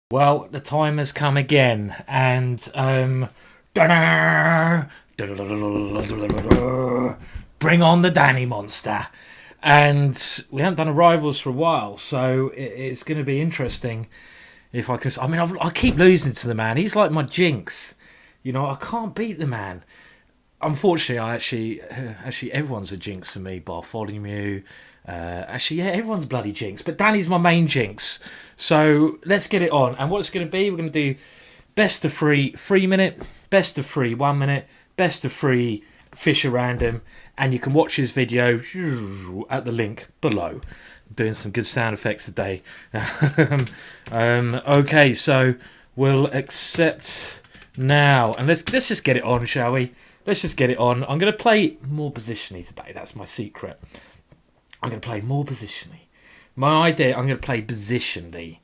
Well, the time has come again, and bring on the Danny monster. And we haven't done a rivals for a while, so it's going to be interesting if I can. I mean, I keep losing to the man. He's like my jinx. You know, I can't beat the man. Unfortunately, actually, everyone's a jinx for me. Bartholomew, actually, yeah, everyone's a bloody jinx. But Danny's my main jinx. So let's get it on. And what it's going to be, we're going to do best of 3 minute, best of 1 minute, best of 3 Fischer random, and you can watch his video at the link below. Doing some good sound effects today. Okay, so we'll accept now, and let's just get it on, shall we? Let's just get it on. I'm going to play more positionally today. That's my secret. I'm going to play more positionally. My idea, I'm going to play positionally.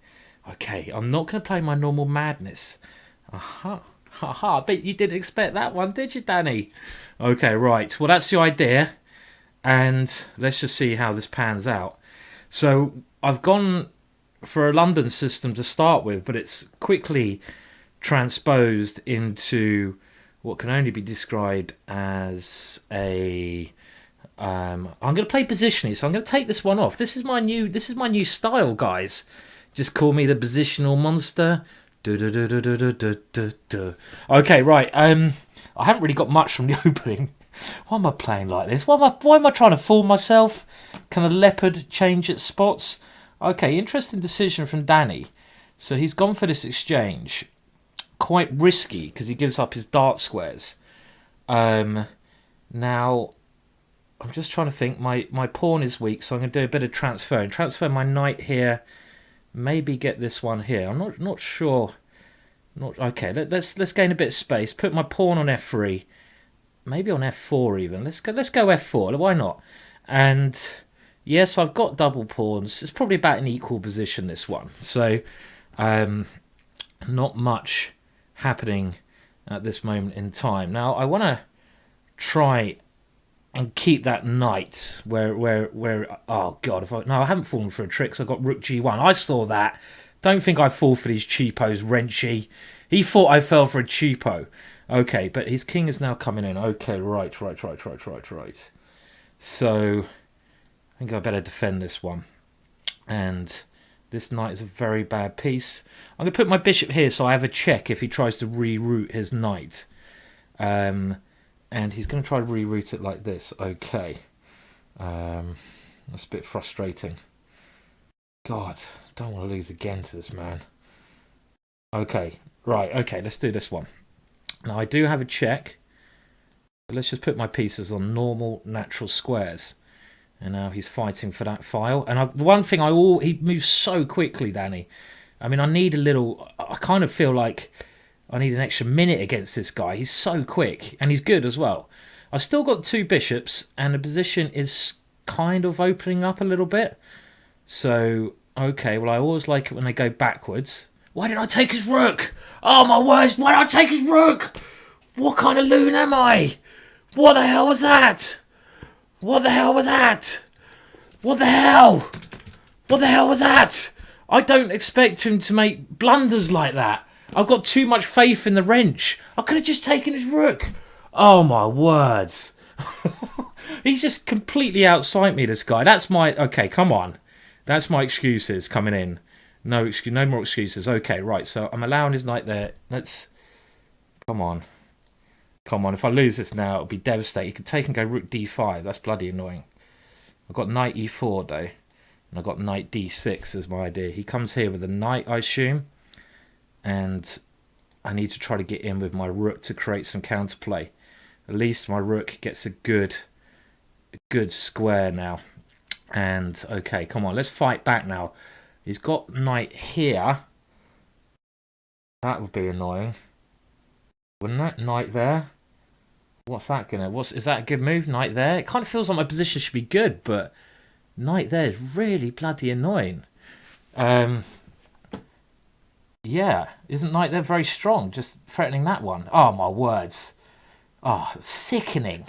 Okay, I'm not going to play my normal madness. Aha. Haha, I bet you didn't expect that one, did you, Danny? Okay, right. Well, that's the idea. And let's just see how this pans out. So I've gone for a London system to start with, but it's quickly transposed into what can only be described as a I'm going to play positionally, so I'm going to take this one off. This is my new style, guys. Just call me the positional monster. Okay, right. I haven't really got much from the opening. Why am I playing like this? Why am I trying to fool myself? Can a leopard change its spots? Okay, interesting decision from Danny. So he's gone for this exchange. Quite risky because he gives up his dart squares. Now, I'm just trying to think. My pawn is weak, so I'm going to do a bit of transfer. And transfer my knight here. Maybe get this one here. I'm not sure. Okay. Let's gain a bit of space. Put my pawn on f3. Maybe on f4 even. Let's go f4. Why not? And yes, I've got double pawns. It's probably about an equal position, this one. So not much happening at this moment in time. Now I want to try and keep that knight where oh god, I haven't fallen for a trick, so I've got rook g1. I saw that. Don't think I fall for these cheapos, Renschy. He thought I fell for a cheapo. Okay, but his king is now coming in. Okay, right. So I think I better defend this one. And this knight is a very bad piece. I'm going to put my bishop here so I have a check if he tries to reroute his knight. And he's going to try to reroute it like this. Okay. That's a bit frustrating. God, don't want to lose again to this man. Okay, right. Okay, let's do this one. Now, I do have a check. But let's just put my pieces on normal, natural squares. And now he's fighting for that file. And one thing he moves so quickly, Danny. I mean, I kind of feel like I need an extra minute against this guy. He's so quick, and he's good as well. I've still got 2 bishops, and the position is kind of opening up a little bit. So, okay, well, I always like it when they go backwards. Why did I take his rook? Oh, my words, why did I take his rook? What kind of loon am I? What the hell was that? What the hell was that? What the hell? What the hell was that? I don't expect him to make blunders like that. I've got too much faith in the Rensch. I could have just taken his rook. Oh, my words. He's just completely outside me, this guy. That's my... Okay, come on. That's my excuses coming in. No more excuses. Okay, right. So I'm allowing his knight there. Let's... Come on. Come on. If I lose this now, it'll be devastating. He could take and go rook d5. That's bloody annoying. I've got knight e4, though. And I've got knight d6 as my idea. He comes here with a knight, I assume. And I need to try to get in with my rook to create some counterplay. At least my rook gets a good square now. And, okay, come on, let's fight back now. He's got knight here. That would be annoying. Wouldn't that? Knight there. What's that gonna... Is that a good move? Knight there? It kind of feels like my position should be good, but knight there is really bloody annoying. Yeah, isn't knight there very strong? Just threatening that one. Oh, my words. Oh, sickening.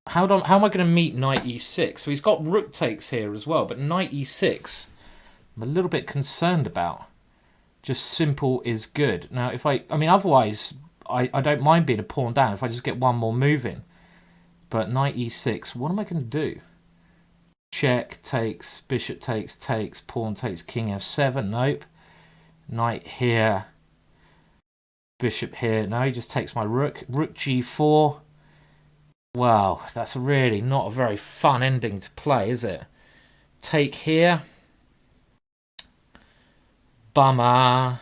How am I going to meet knight e6? So he's got rook takes here as well, but knight e6, I'm a little bit concerned about. Just simple is good. Now, if I mean, otherwise, I don't mind being a pawn down if I just get one more move in. But knight e6, what am I going to do? Check, takes, bishop takes, pawn takes, king f7, nope. Knight here, bishop here, no, he just takes my rook. Rook g4. Wow, that's really not a very fun ending to play, is it? Take here. Bummer.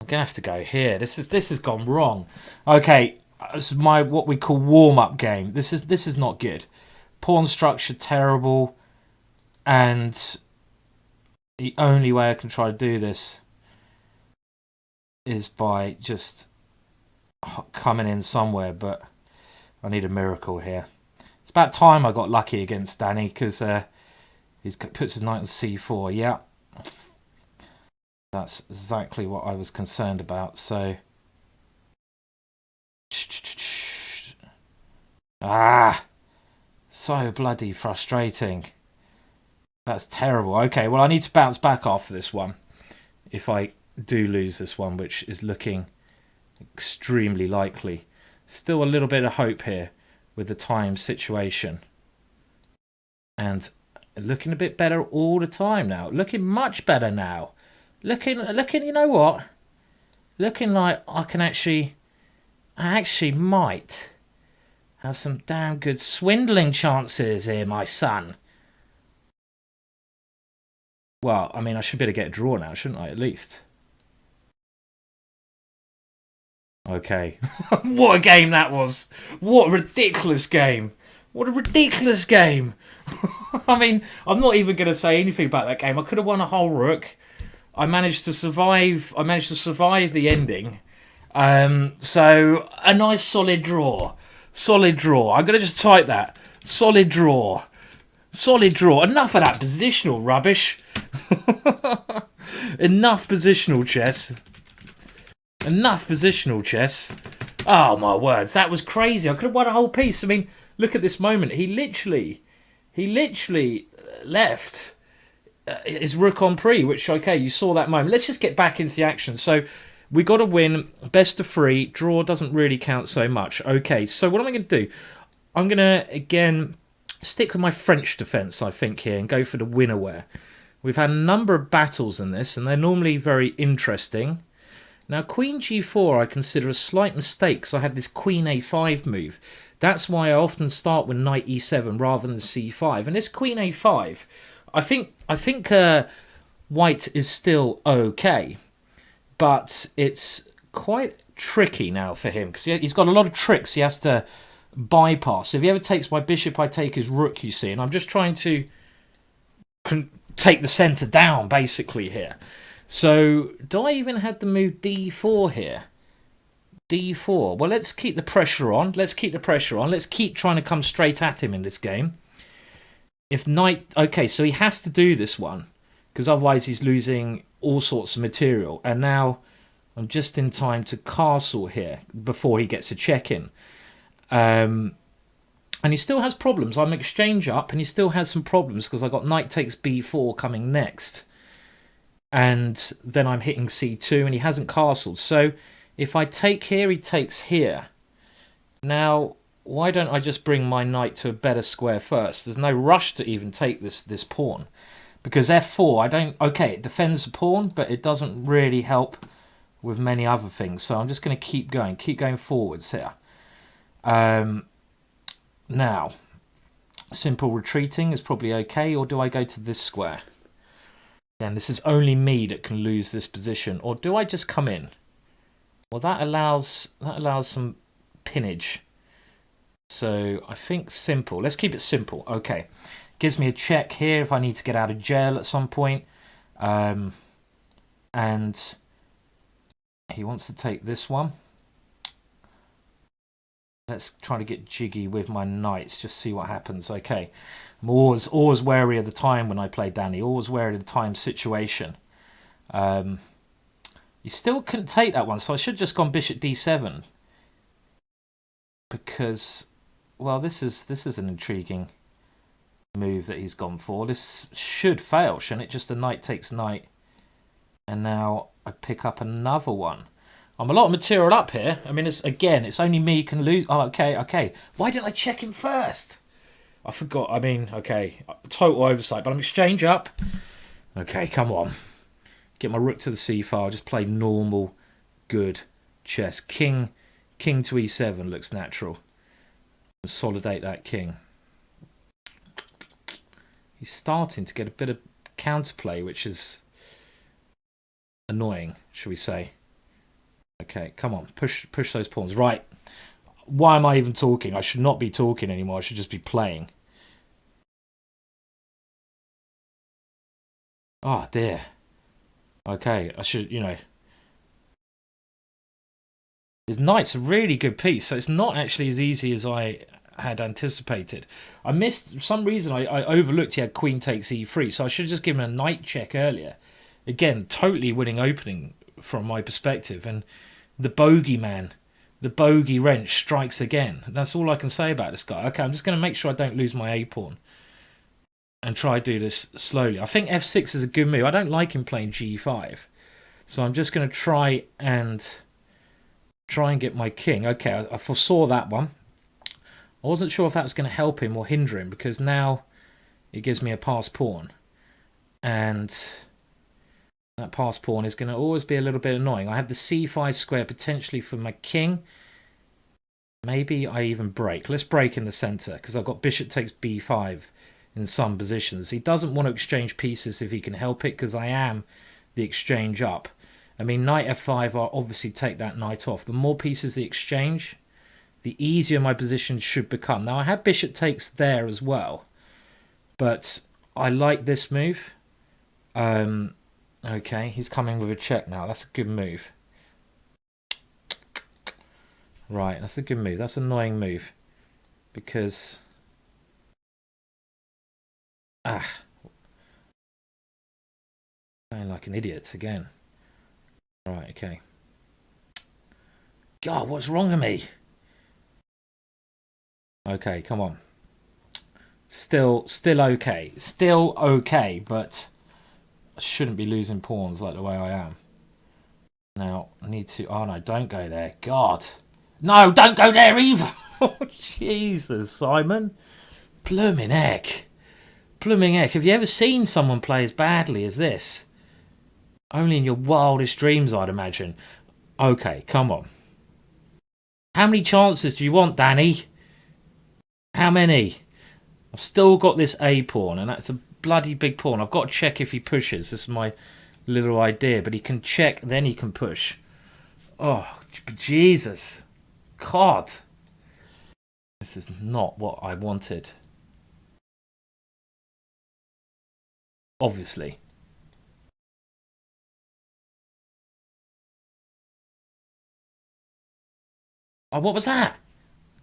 I'm gonna have to go here. This has gone wrong. Okay, this is my what we call warm-up game. This is not good. Pawn structure terrible, and the only way I can try to do this is by just coming in somewhere, but I need a miracle here. It's about time I got lucky against Danny, because he puts his knight on c4. Yeah, that's exactly what I was concerned about. So, so bloody frustrating. That's terrible. Okay, well, I need to bounce back after this one if I do lose this one, which is looking extremely likely. Still a little bit of hope here with the time situation. And looking a bit better all the time now. Looking much better now. Looking, you know what? Looking like I actually might have some damn good swindling chances here, my son. Well, I mean, I should be able to get a draw now, shouldn't I, at least? Okay. What a game that was. What a ridiculous game. What a ridiculous game. I mean, I'm not even going to say anything about that game. I could have won a whole rook. I managed to survive the ending. So, a nice solid draw. Solid draw. I'm going to just type that. Solid draw. Solid draw. Enough of that positional rubbish. Enough positional chess. Enough positional chess. Oh, my words. That was crazy. I could have won a whole piece. I mean, look at this moment. He literally left his rook on pre, which, okay, you saw that moment. Let's just get back into the action. So, we got to win. Best of 3. Draw doesn't really count so much. Okay, so what am I going to do? I'm going to, again, stick with my French defence, I think, here, and go for the winner-ware. We've had a number of battles in this, and they're normally very interesting. Now, Queen G4 I consider a slight mistake, because I had this Queen A5 move. That's why I often start with Knight E7 rather than C5. And this Queen A5, I think White is still okay, but it's quite tricky now for him, because he's got a lot of tricks he has to bypass. If he ever takes my bishop, I take his rook, you see, and I'm just trying to take the centre down, basically, here. So, do I even have the move D4 here? D4. Well, let's keep the pressure on. Let's keep the pressure on. Let's keep trying to come straight at him in this game. If knight... Okay, so he has to do this one, because otherwise he's losing all sorts of material. And now I'm just in time to castle here before he gets a check-in. And he still has problems. I'm exchange up, and he still has some problems, because I got knight takes b4 coming next. And then I'm hitting c2, and he hasn't castled. So if I take here, he takes here. Now, why don't I just bring my knight to a better square first? There's no rush to even take this pawn. Because f4, I don't... Okay, it defends the pawn, but it doesn't really help with many other things. So I'm just going to keep going forwards here. Now, simple retreating is probably okay, or do I go to this square? Again, this is only me that can lose this position. Or do I just come in? Well, that allows some pinnage. So I think simple. Let's keep it simple. Okay. Gives me a check here if I need to get out of jail at some point. And he wants to take this one. Let's try to get jiggy with my knights. Just see what happens. Okay. I'm always wary of the time when I play Danny. Always wary of the time situation. You still couldn't take that one, so I should have just gone bishop d7. Because, well, this is an intriguing move that he's gone for. This should fail, shouldn't it? Just a knight takes knight. And now I pick up another one. I'm a lot of material up here. I mean, it's only me can lose. Oh, okay. Why didn't I check him first? I forgot. I mean, okay, total oversight. But I'm exchange up. Okay, come on. Get my rook to the c-file. Just play normal, good chess. King to e7 looks natural. Consolidate that king. He's starting to get a bit of counterplay, which is annoying, shall we say. Okay, come on, push those pawns. Right, why am I even talking? I should not be talking anymore. I should just be playing. Oh, dear. Okay, I should, His knight's a really good piece, so it's not actually as easy as I had anticipated. I missed, for some reason, I overlooked he had queen takes e3, so I should have just given a knight check earlier. Again, totally winning opening from my perspective, and the bogeyman, the bogey Rensch strikes again. That's all I can say about this guy. Okay, I'm just going to make sure I don't lose my a-pawn and try to do this slowly. I think f6 is a good move. I don't like him playing g5, so I'm just going to try and get my king. Okay, I foresaw that one. I wasn't sure if that was going to help him or hinder him, because now it gives me a passed pawn. And that passed pawn is going to always be a little bit annoying. I have the c5 square potentially for my king. Maybe I even break. Let's break in the centre, because I've got bishop takes b5 in some positions. He doesn't want to exchange pieces if he can help it, because I am the exchange up. I mean, knight f5, I'll obviously take that knight off. The more pieces the exchange, the easier my position should become. Now, I have bishop takes there as well, but I like this move. Okay, he's coming with a check now. That's a good move. Right, that's a good move. That's an annoying move, because... Playing like an idiot again. Right, okay. God, what's wrong with me? Okay, come on. Still okay. Still okay, but I shouldn't be losing pawns like the way I am. Now, I need to... Oh, no, don't go there. God. No, don't go there either. Oh, Jesus, Simon. Blooming heck. Blooming heck. Have you ever seen someone play as badly as this? Only in your wildest dreams, I'd imagine. Okay, come on. How many chances do you want, Danny? How many? I've still got this a-pawn, and that's a bloody big pawn. I've got to check if he pushes. This is my little idea. But he can check, then he can push. Oh, Jesus. God. This is not what I wanted. Obviously. Oh, what was that?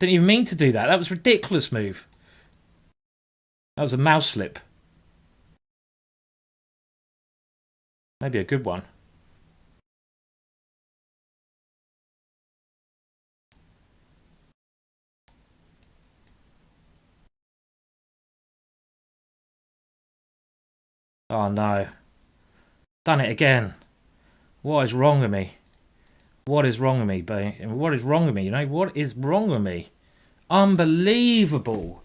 Didn't even mean to do that. That was a ridiculous move. That was a mouse slip. Maybe a good one. Oh no. Done it again. What is wrong with me? What is wrong with me, babe? What is wrong with me? You know, what is wrong with me? Unbelievable.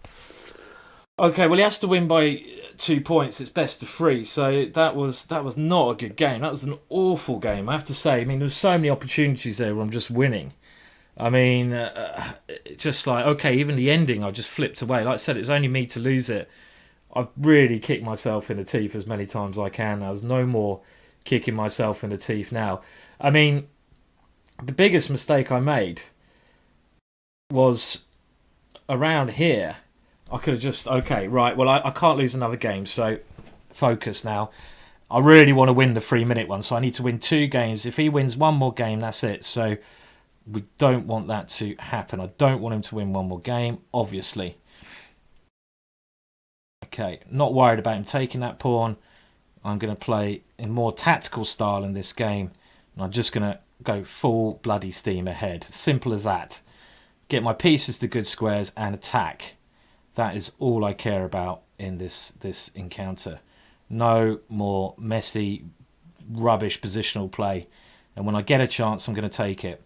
Okay, well, he has to win by 2 points. It's best of 3. So that was not a good game. That was an awful game, I have to say. I mean, there's so many opportunities there where I'm just winning. I mean, just like, okay, even the ending, I just flipped away. Like I said, it was only me to lose it. I've really kicked myself in the teeth as many times as I can. There's no more kicking myself in the teeth now. I mean, the biggest mistake I made was around here. I could have just, okay, right, well, I can't lose another game, so focus now. I really want to win the 3-minute one, so I need to win 2 games. If he wins one more game, that's it. So we don't want that to happen. I don't want him to win one more game, obviously. Okay, not worried about him taking that pawn. I'm going to play in more tactical style in this game. And I'm just going to go full bloody steam ahead. Simple as that. Get my pieces to good squares and attack. That is all I care about in this encounter. No more messy rubbish positional play. And when I get a chance, I'm going to take it.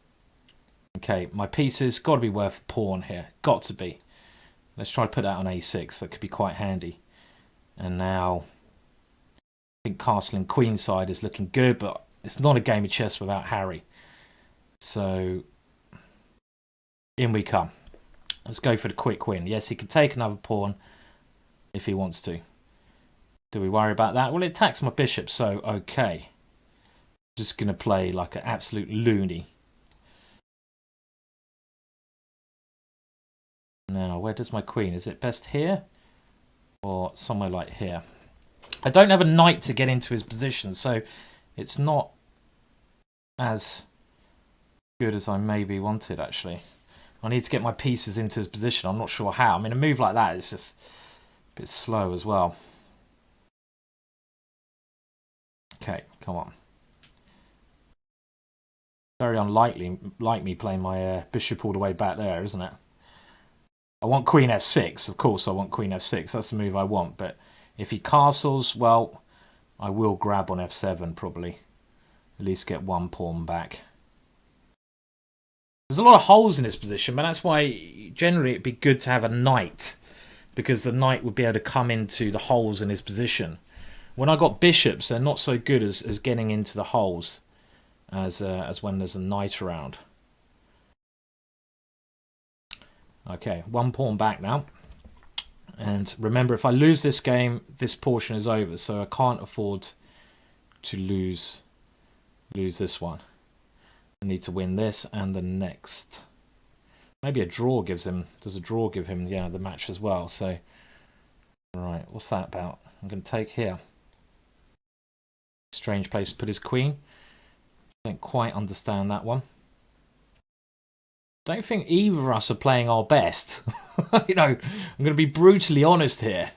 Okay, my pieces got to be worth a pawn here. Got to be. Let's try to put that on a6. That could be quite handy. And now, I think castling queenside is looking good, but it's not a game of chess without Harry. So, in we come. Let's go for the quick win. Yes, he can take another pawn if he wants to. Do we worry about that? Well, it attacks my bishop, so okay. Just going to play like an absolute loony. Now, where does my queen? Is it best here? Or somewhere like here? I don't have a knight to get into his position, so it's not as good as I maybe wanted, actually. I need to get my pieces into his position. I'm not sure how. I mean, a move like that is just a bit slow as well. Okay, come on. Very unlikely, like me playing my bishop all the way back there, isn't it? I want queen f6, of course I want queen f6. That's the move I want, but if he castles, well, I will grab on f7 probably. At least get one pawn back. There's a lot of holes in this position, but that's why generally it'd be good to have a knight, because the knight would be able to come into the holes in his position. When I got bishops, they're not so good as getting into the holes as when there's a knight around. Okay, one pawn back now. And remember, if I lose this game, this portion is over. So I can't afford to lose this one. I need to win this and the next. Maybe a draw gives him... Does a draw give him, yeah, the match as well? So, right, what's that about? I'm going to take here. Strange place to put his queen. Don't quite understand that one. Don't think either of us are playing our best. You know, I'm going to be brutally honest here.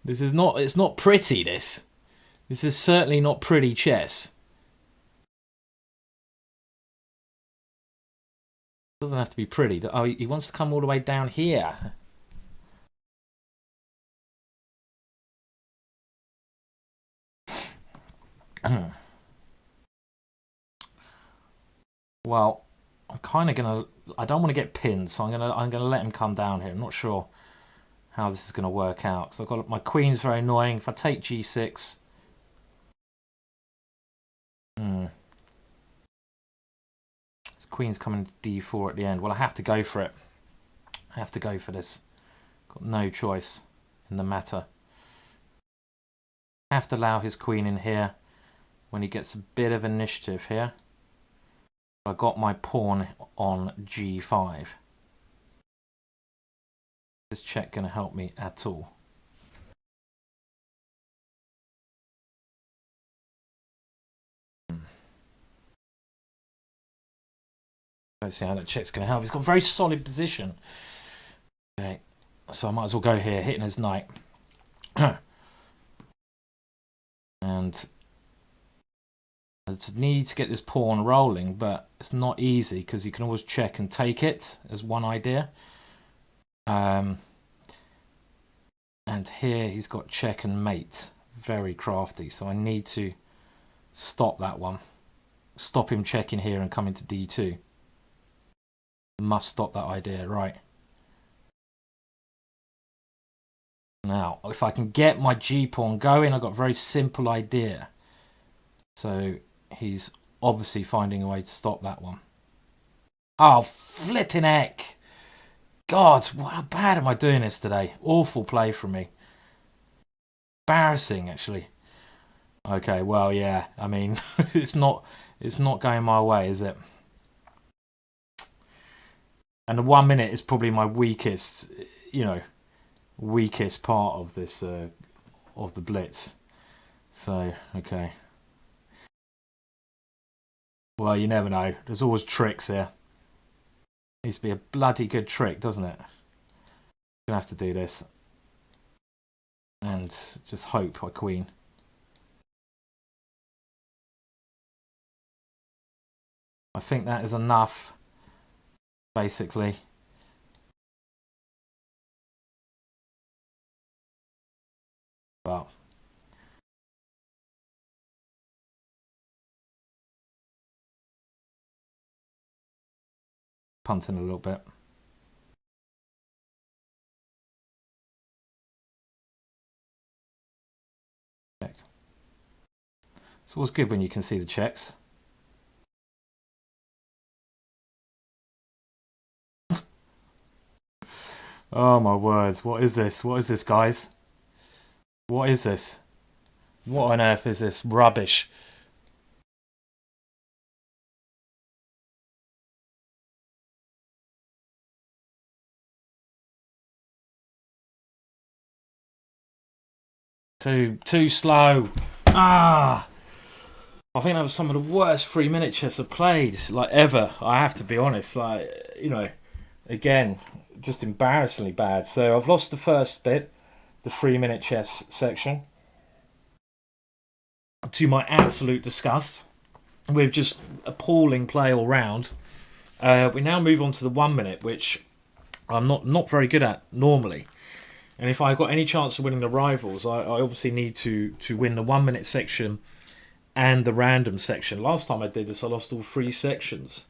This is not, it's not pretty, this. This is certainly not pretty chess. It doesn't have to be pretty. Oh, he wants to come all the way down here. Well, I'm kind of gonna. I don't want to get pinned, so I'm gonna let him come down here. I'm not sure how this is gonna work out. So I've got my queen's very annoying. If I take g6, his queen's coming to d4 at the end. Well, I have to go for it. I have to go for this. Got no choice in the matter. I have to allow his queen in here when he gets a bit of initiative here. I got my pawn on g5. Is this check going to help me at all? Don't see how that check's going to help. He's got a very solid position. Okay, so I might as well go here, hitting his knight. And I need to get this pawn rolling, but it's not easy because you can always check and take it as one idea. And here he's got check and mate. Very crafty. So I need to stop that one. Stop him checking here and coming to d2. Must stop that idea, right. Now, if I can get my g-pawn going, I've got a very simple idea. So he's obviously finding a way to stop that one. Oh, flipping heck. God, how bad am I doing this today? Awful play from me. Embarrassing, actually. Okay, well, yeah. I mean, it's not going my way, is it? And the 1 minute is probably my weakest, weakest part of this, of the blitz. So, okay. Well, you never know. There's always tricks here. Needs to be a bloody good trick, doesn't it? Gonna have to do this. And just hope I queen. I think that is enough, basically. Well, punting a little bit. Check. It's always good when you can see the checks. Oh my words, what is this? What is this, guys? What is this? What on earth is this rubbish? Too slow. Ah! I think that was some of the worst 3-minute chess I've played, like, ever. I have to be honest. Like, you know, again, just embarrassingly bad. So I've lost the first bit, the 3-minute chess section, to my absolute disgust, with just appalling play all round. We now move on to the 1 minute, which I'm not very good at normally. And if I've got any chance of winning the rivals, I obviously need to win the 1 minute section and the random section. Last time I did this, I lost all 3 sections.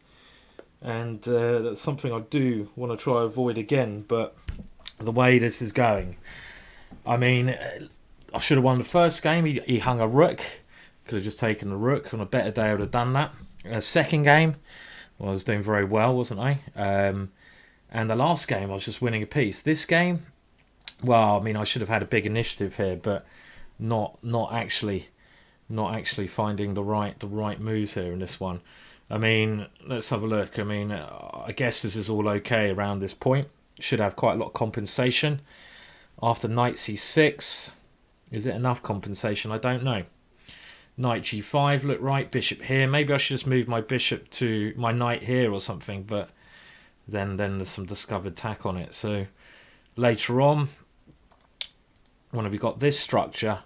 And that's something I do want to try to avoid again. But the way this is going, I mean, I should have won the first game. He hung a rook. Could have just taken the rook. On a better day, I would have done that. Second game, well, I was doing very well, wasn't I? And the last game, I was just winning a piece. This game, well, I mean, I should have had a big initiative here, but not actually finding the right moves here in this one. I mean, let's have a look. I mean, I guess this is all okay around this point. Should have quite a lot of compensation. After knight c6, is it enough compensation? I don't know. Knight g5 look right. Bishop here. Maybe I should just move my bishop to my knight here or something. But then there's some discovered tack on it. So later on, when have we got this structure?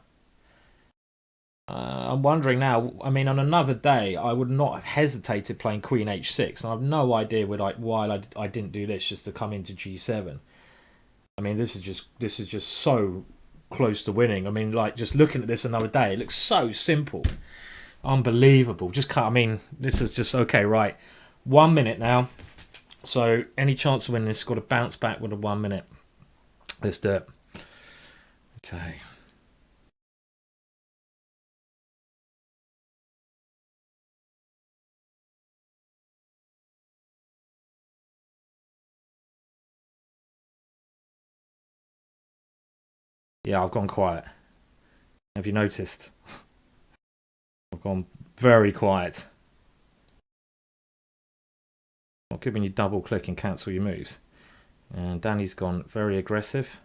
I'm wondering now. I mean, on another day, I would not have hesitated playing Queen h6. And I have no idea why I didn't do this just to come into g7. I mean, this is just so close to winning. I mean, like, just looking at this another day, it looks so simple, unbelievable. I mean, this is just okay. Right, 1 minute now. So any chance of winning this, got to bounce back with a 1 minute. Let's do it. Okay. Yeah, I've gone quiet. Have you noticed? I've gone very quiet. Not good when you double click and cancel your moves. And Danny's gone very aggressive.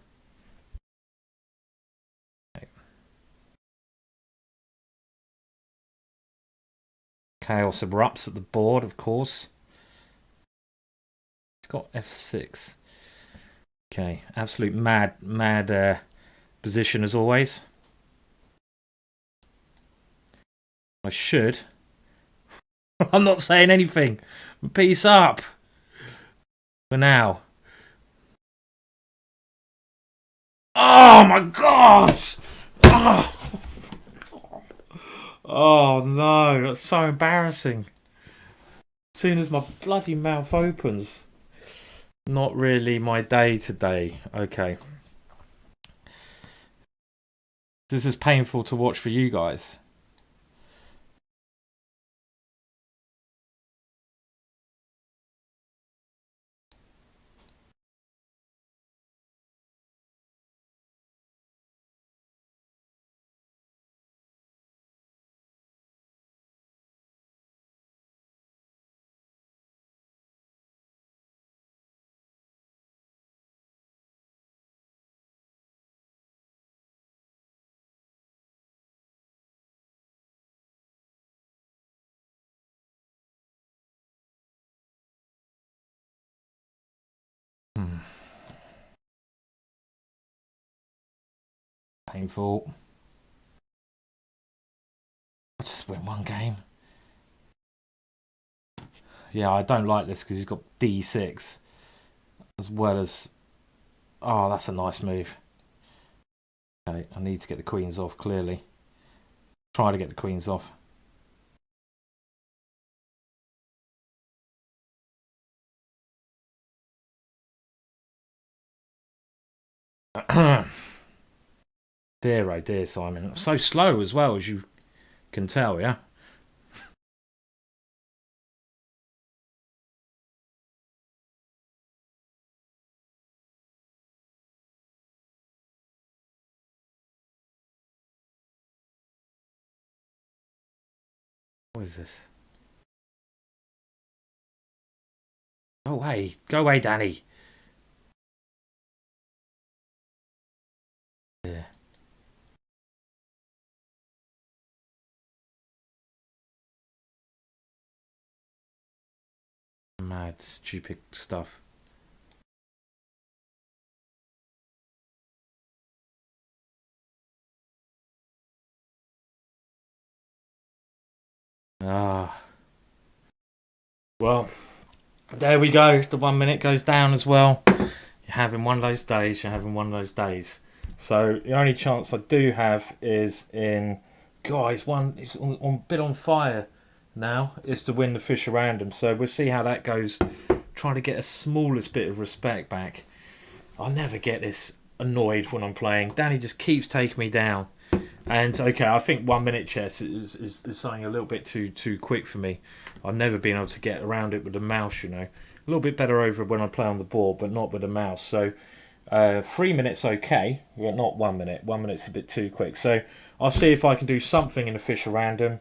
Okay. Chaos erupts at the board, of course. He's got f6. Okay, absolute mad position as always. I should. I'm not saying anything. Peace up. For now. Oh my god! Oh no, that's so embarrassing. As soon as my bloody mouth opens. Not really my day today. Okay. This is painful to watch for you guys. Painful. I'll just win one game. Yeah, I don't like this because he's got d6 as well as... Oh, that's a nice move. Okay, I need to get the queens off, clearly. Try to get the queens off. Dear, oh dear, Simon. So slow as well, as you can tell, yeah? What is this? Go away. Go away, Danny. Yeah. Mad, stupid stuff. Ah. Well, there we go. The 1 minute goes down as well. You're having one of those days. You're having one of those days. So the only chance I do have is in. God, he's on a bit on fire now. Is to win the Fischer random. So we'll see how that goes. Trying to get a smallest bit of respect back. I'll never get this annoyed when I'm playing. Danny just keeps taking me down. And okay, I think 1 minute chess is something a little bit too quick for me. I've never been able to get around it with the mouse, you know. A little bit better over when I play on the board, but not with the mouse. So 3 minutes okay, well, not 1 minute. 1 minute's a bit too quick. So I'll see if I can do something in the Fischer random.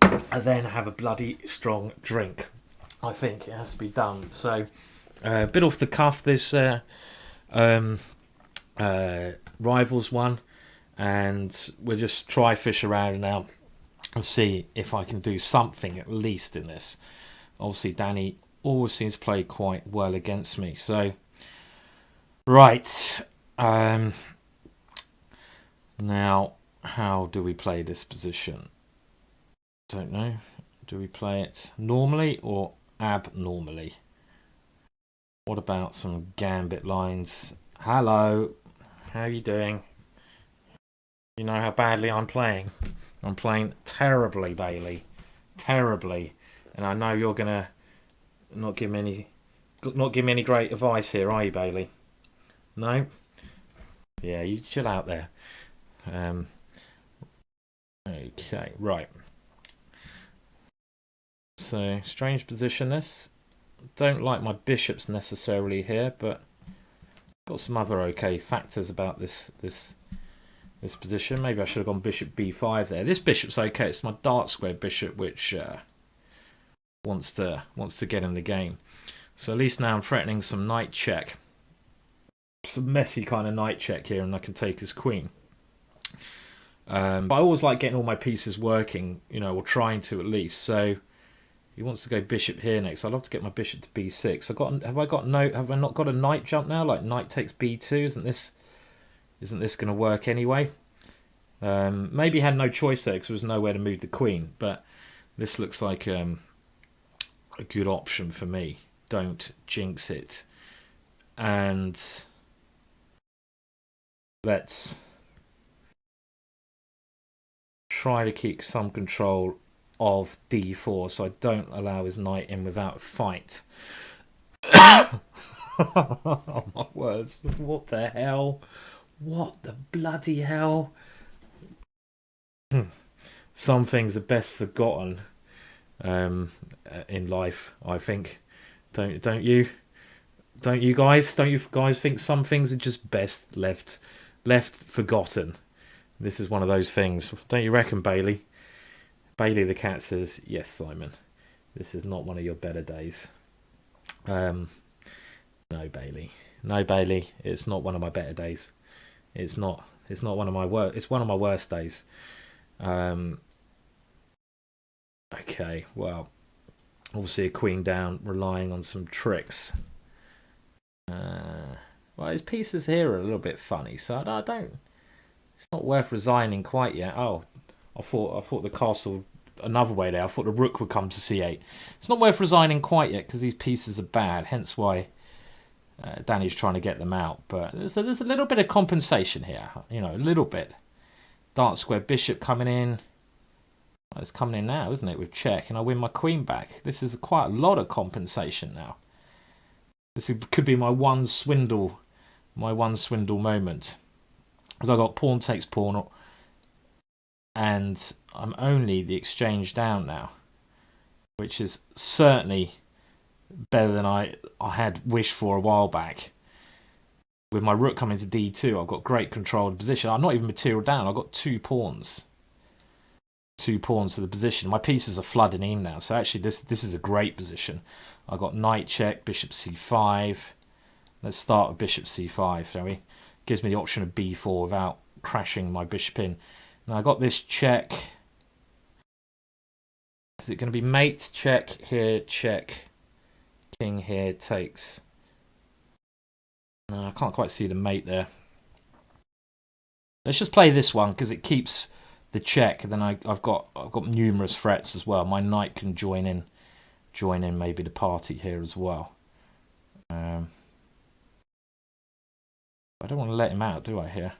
And then have a bloody strong drink. I think it has to be done. So a bit off the cuff, this Rivals one, and we'll just try fish around now and see if I can do something at least in this. Obviously Danny always seems to play quite well against me, so right, now how do we play this position? Don't know. Do we play it normally or abnormally? What about some gambit lines? Hello, how are you doing? You know how badly I'm playing. I'm playing terribly, Bailey. Terribly. And I know you're gonna not give me any great advice here, are you, Bailey? No? Yeah, you chill out there. Okay, right. So, strange position this. Don't like my bishops necessarily here, but got some other okay factors about this position. Maybe I should have gone bishop b5 there. This bishop's okay. It's my dark square bishop, which wants to get in the game. So at least now I'm threatening some knight check, some messy kind of knight check here, and I can take his queen. But I always like getting all my pieces working, you know, or trying to at least. So he wants to go bishop here next. I'd love to get my bishop to b6. Have I not got a knight jump now? Like knight takes b2. Isn't this going to work anyway? Maybe he had no choice there because there was nowhere to move the queen. But this looks like a good option for me. Don't jinx it. And let's try to keep some control of d4 so I don't allow his knight in without a fight. Oh my words, what the hell? What the bloody hell? Some things are best forgotten in life, I think. Don't you guys think some things are just best left forgotten? This is one of those things, don't you reckon, Bailey? Bailey the cat says, yes, Simon. This is not one of your better days. No, Bailey. No, Bailey. It's not one of my better days. It's not one of my worst. It's one of my worst days. Okay, well, obviously a queen down, relying on some tricks. Well, his pieces here are a little bit funny, so I don't. It's not worth resigning quite yet. Oh, I thought the castle another way there. I thought the rook would come to c8. It's not worth resigning quite yet because these pieces are bad. Hence why Danny's trying to get them out. But there's a little bit of compensation here. You know, a little bit. Dark square bishop coming in. Well, it's coming in now, isn't it? With check, and I win my queen back. This is quite a lot of compensation now. This could be my one swindle moment. Because I got pawn takes pawn, and I'm only the exchange down now, which is certainly better than I had wished for a while back. With my rook coming to d2, I've got great control of the position. I'm not even material down. I've got 2 pawns. 2 pawns to the position. My pieces are flooding in now, so actually this is a great position. I've got knight check, bishop c5. Let's start with bishop c5, shall we? Gives me the option of b4 without crashing my bishop in. Now I got this check. Is it going to be mate? Check here, check. King here takes. No, I can't quite see the mate there. Let's just play this one because it keeps the check. And then I've got numerous threats as well. My knight can join in maybe the party here as well. I don't want to let him out, do I? Here,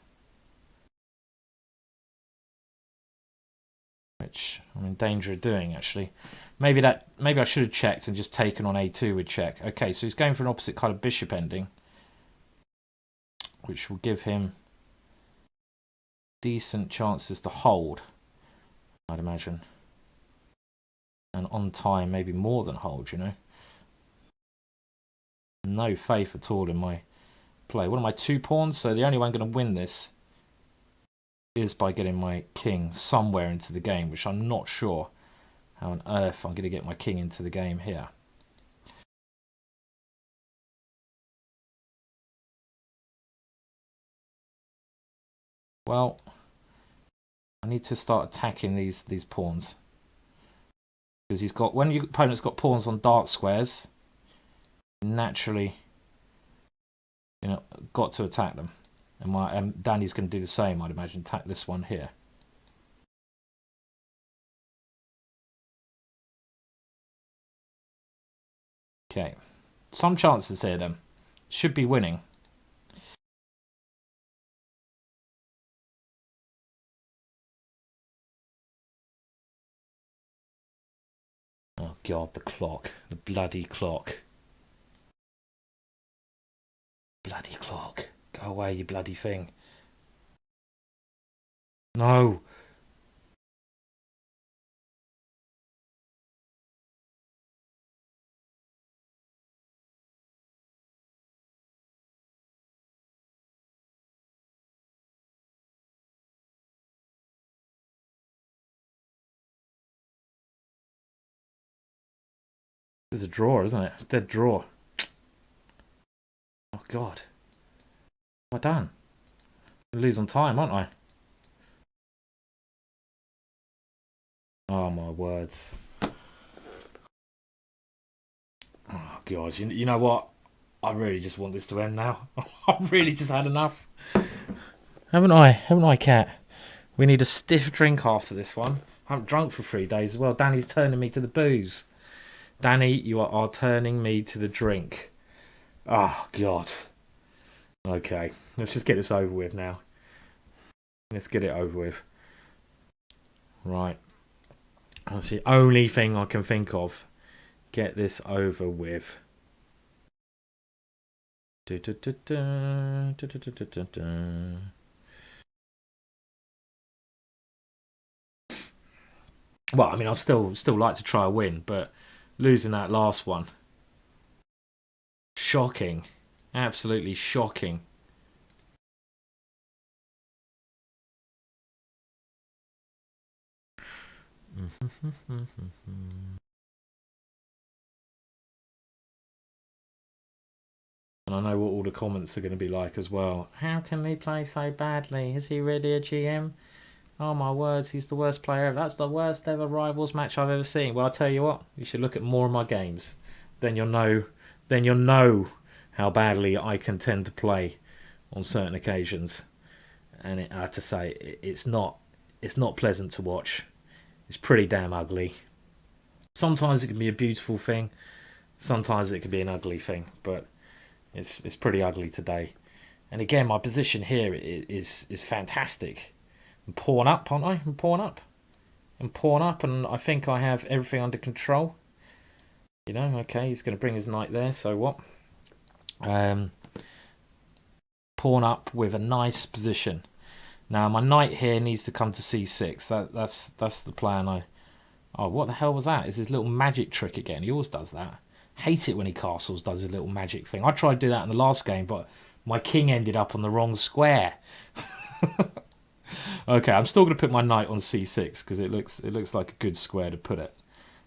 which I'm in danger of doing actually. Maybe I should have checked and just taken on a2 with check. Okay, so he's going for an opposite kind of bishop ending, which will give him decent chances to hold, I'd imagine. And on time, maybe more than hold, you know. No faith at all in my play. What are my 2 pawns? So the only way I'm going to win this is by getting my king somewhere into the game, which I'm not sure how on earth I'm going to get my king into the game here. Well, I need to start attacking these pawns. Because he's got, when your opponent's got pawns on dark squares, naturally, you know, got to attack them. And Danny's going to do the same, I'd imagine, attack this one here. Okay, some chances here then. Should be winning. Oh god, the clock. The bloody clock. Bloody clock. Go away, you bloody thing. No. This is a draw, isn't it? It's a dead draw. Oh god. What have I done? I lose on time, aren't I? Oh my words. Oh god, you know what? I really just want this to end now. I've really just had enough. Haven't I? Haven't I, Cat? We need a stiff drink after this one. I haven't drunk for 3 days as well. Danny's turning me to the booze. Danny, you are turning me to the drink. Oh, God. Okay, let's just get this over with now. Let's get it over with. Right. That's the only thing I can think of. Get this over with. Well, I mean, I'll still like to try a win, but losing that last one, shocking, absolutely shocking. And I know what all the comments are going to be like as well. How can he play so badly? Is he really a GM? Oh my words, he's the worst player ever. That's the worst ever rivals match I've ever seen. Well, I'll tell you what, you should look at more of my games. Then you'll know how badly I can tend to play on certain occasions. And I have to say, it's not pleasant to watch. It's pretty damn ugly. Sometimes it can be a beautiful thing. Sometimes it can be an ugly thing. But it's pretty ugly today. And again, my position here is fantastic. I'm pawn up, aren't I? I'm pawn up, and I think I have everything under control. You know, okay, he's going to bring his knight there, so what? Pawn up with a nice position. Now my knight here needs to come to c6. That's the plan. Oh, what the hell was that? Is his little magic trick again? He always does that. Hate it when he castles, does his little magic thing. I tried to do that in the last game, but my king ended up on the wrong square. Okay, I'm still going to put my knight on c6 because it looks like a good square to put it.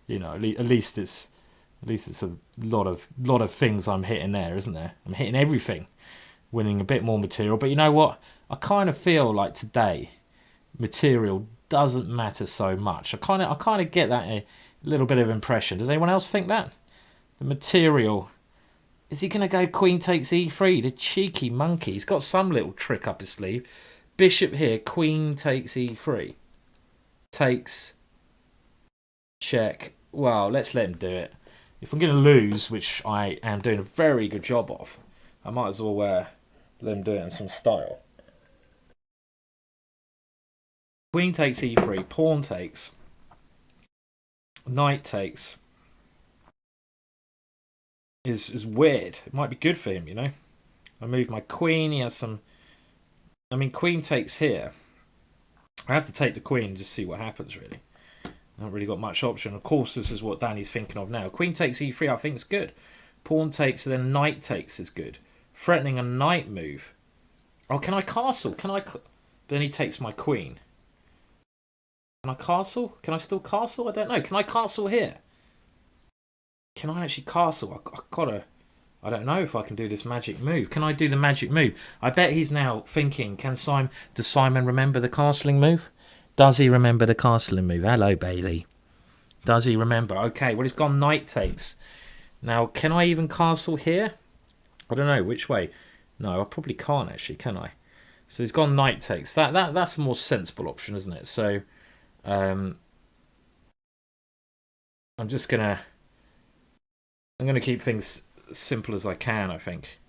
You know, at least it's a lot of things I'm hitting there, isn't there? I'm hitting everything, winning a bit more material. But you know what? I kind of feel like today, material doesn't matter so much. I kind of get that a little bit of impression. Does anyone else think that? The material. Is he going to go queen takes e3? The cheeky monkey. He's got some little trick up his sleeve. Bishop here, queen takes e3. Takes. Check. Well, let's let him do it. If I'm going to lose, which I am doing a very good job of, I might as well let him do it in some style. Queen takes e3, pawn takes, knight takes. Is weird. It might be good for him, you know. I move my queen. He has some. I mean, queen takes here. I have to take the queen and just see what happens, really. I haven't really got much option. Of course, this is what Danny's thinking of now. Queen takes e3, I think is good. Pawn takes, then knight takes is good. Threatening a knight move. Oh, can I castle? Can I? Then he takes my queen. Can I castle? Can I still castle? I don't know. Can I castle here? Can I actually castle? I gotta. I don't know if I can do this magic move. Can I do the magic move? I bet he's now thinking, does Simon remember the castling move? Does he remember the castling move? Hello, Bailey. Does he remember? Okay, well, he's gone knight takes. Now, can I even castle here? I don't know. Which way? No, I probably can't actually, can I? So he's gone knight takes. That's a more sensible option, isn't it? So I'm gonna keep things simple as I can, I think.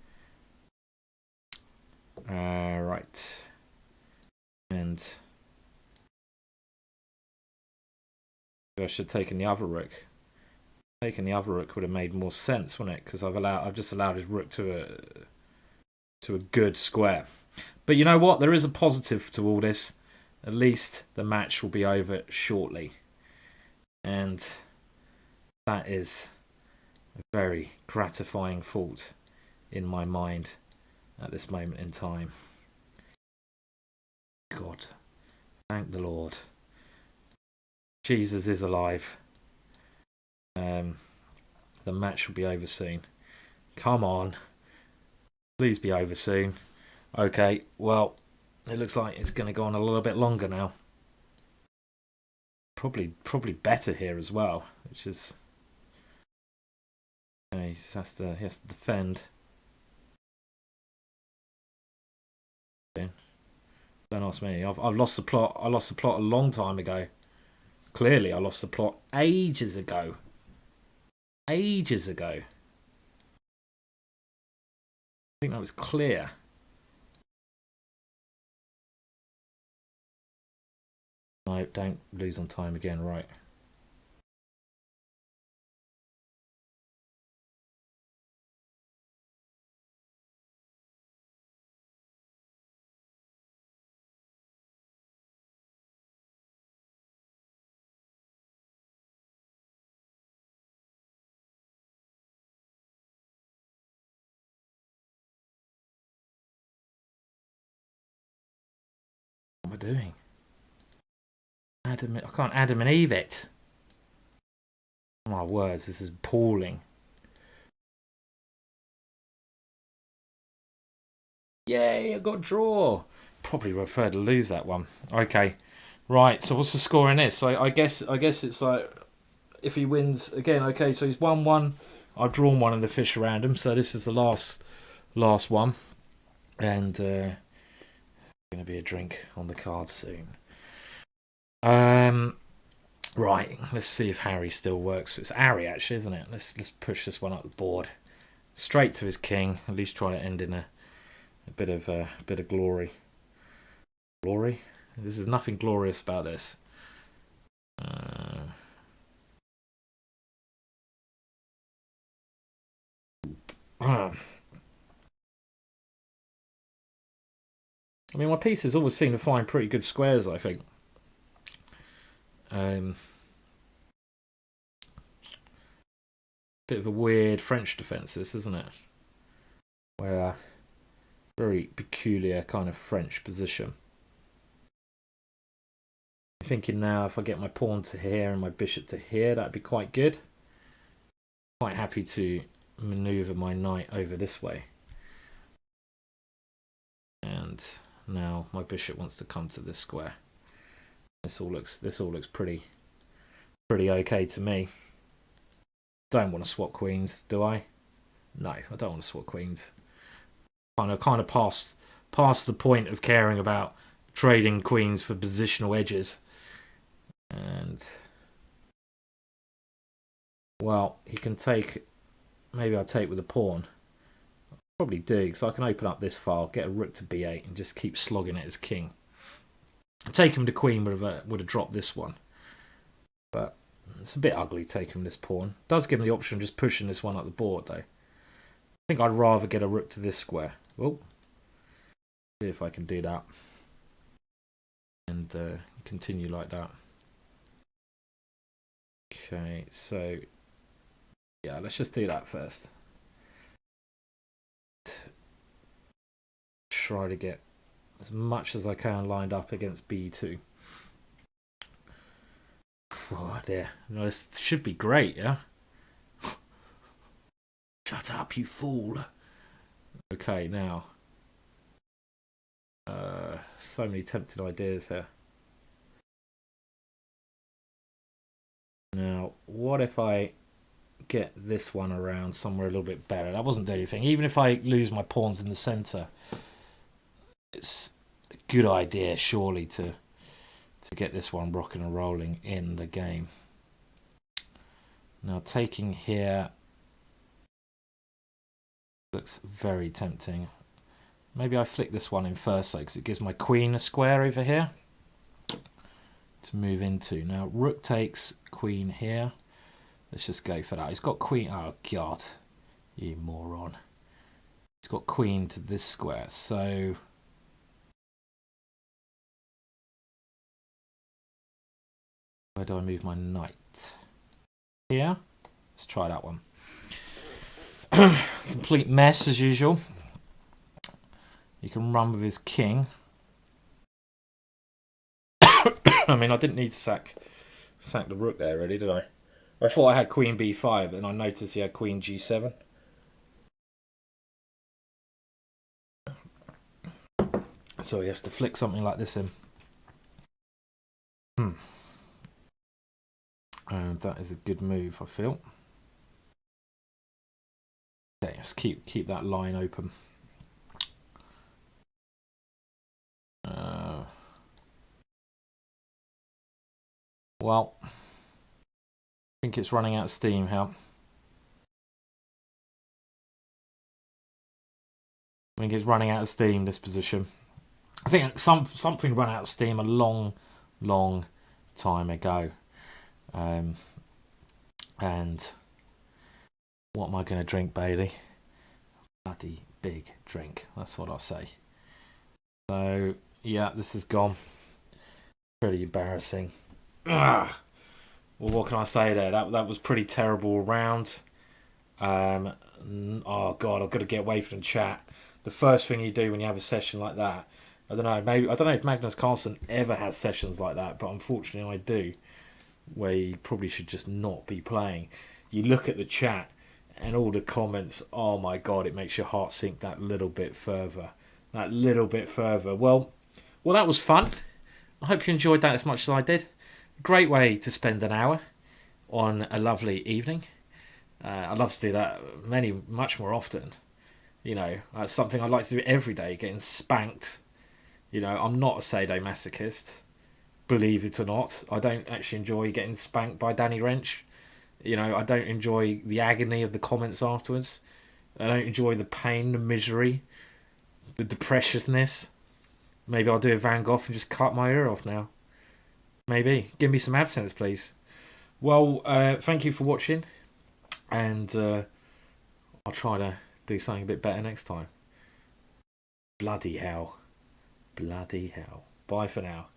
Right. And I should have taken the other rook. Taking the other rook would have made more sense, wouldn't it? Because I've just allowed his rook to a good square. But you know what? There is a positive to all this. At least the match will be over shortly. And that is a very gratifying thought in my mind at this moment in time. God, thank the Lord. Jesus is alive. The match will be over soon. Come on. Please be over soon. Okay, well, it looks like it's going to go on a little bit longer now. Probably better here as well, which is... He has to defend. Don't ask me. I've lost the plot. I lost the plot a long time ago. Clearly, I lost the plot ages ago. Ages ago. I think that was clear. No, don't lose on time again. Right. What am I doing? I can't Adam and Eve it. Oh my words, this is appalling. Yay, I got a draw. Probably prefer to lose that one. Okay. Right, so what's the score in this? I guess it's like if he wins again, okay, so he's won one. I've drawn one in the Fischer random, so this is the last one. And gonna be a drink on the card soon. Right, let's see if Harry still works. It's Harry actually, isn't it? Let's push this one up the board. Straight to his king. At least try to end in a bit of glory. Glory? This is nothing glorious about this. I mean, my pieces always seem to find pretty good squares, I think. Bit of a weird French defence, this, isn't it? Where very peculiar kind of French position. I'm thinking now if I get my pawn to here and my bishop to here, that'd be quite good. Quite happy to maneuver my knight over this way. And now my bishop wants to come to this square. This all looks pretty okay to me. Don't want to swap queens, do I? No, I don't want to swap queens. Kind of past the point of caring about trading queens for positional edges. And well, he can take. Maybe I'll take with a pawn. Probably do, because I can open up this file, get a rook to b8, and just keep slogging it as king. Take him to queen would have dropped this one, but it's a bit ugly taking this pawn. Does give him the option of just pushing this one up the board, though. I think I'd rather get a rook to this square. Oh, see if I can do that and continue like that. Okay, so yeah, let's just do that first. Try to get as much as I can lined up against b2. Oh dear, no, this should be great, yeah? Shut up, you fool. Okay, now. So many tempting ideas here. Now, what if I get this one around somewhere a little bit better? That wasn't doing anything. Even if I lose my pawns in the centre, it's a good idea, surely, to get this one rocking and rolling in the game. Now, taking here looks very tempting. Maybe I flick this one in first, though, because it gives my queen a square over here to move into. Now, rook takes queen here. Let's just go for that. He's got queen. Oh, God. You moron. He's got queen to this square. So where do I move my knight? Here. Let's try that one. Complete mess as usual. He can run with his king. I mean, I didn't need to sack the rook there, really, did I? I thought I had queen b5, but then I noticed he had queen g7. So he has to flick something like this in. And that is a good move, I feel. Okay, let's keep that line open. Well, I think it's running out of steam here. I think it's running out of steam, this position. I think something ran out of steam a long time ago. And what am I going to drink, Bailey? Bloody big drink. That's what I'll say. So, yeah, this is gone. Pretty embarrassing. Well, what can I say there? That was pretty terrible round. Oh God, I've got to get away from chat. The first thing you do when you have a session like that, I don't know if Magnus Carlsen ever has sessions like that, but unfortunately I do, where you probably should just not be playing. You look at the chat and all the comments. Oh my God, it makes your heart sink that little bit further. Well, that was fun. I hope you enjoyed that as much as I did. Great way to spend an hour on a lovely evening. I'd love to do that much more often. You know, that's something I'd like to do every day, getting spanked. You know, I'm not a sadomasochist, believe it or not. I don't actually enjoy getting spanked by Danny Rensch. You know, I don't enjoy the agony of the comments afterwards. I don't enjoy the pain, the misery, the depressiousness. Maybe I'll do a Van Gogh and just cut my ear off now. Maybe. Give me some absence, please. Well, thank you for watching. And I'll try to do something a bit better next time. Bloody hell. Bloody hell. Bye for now.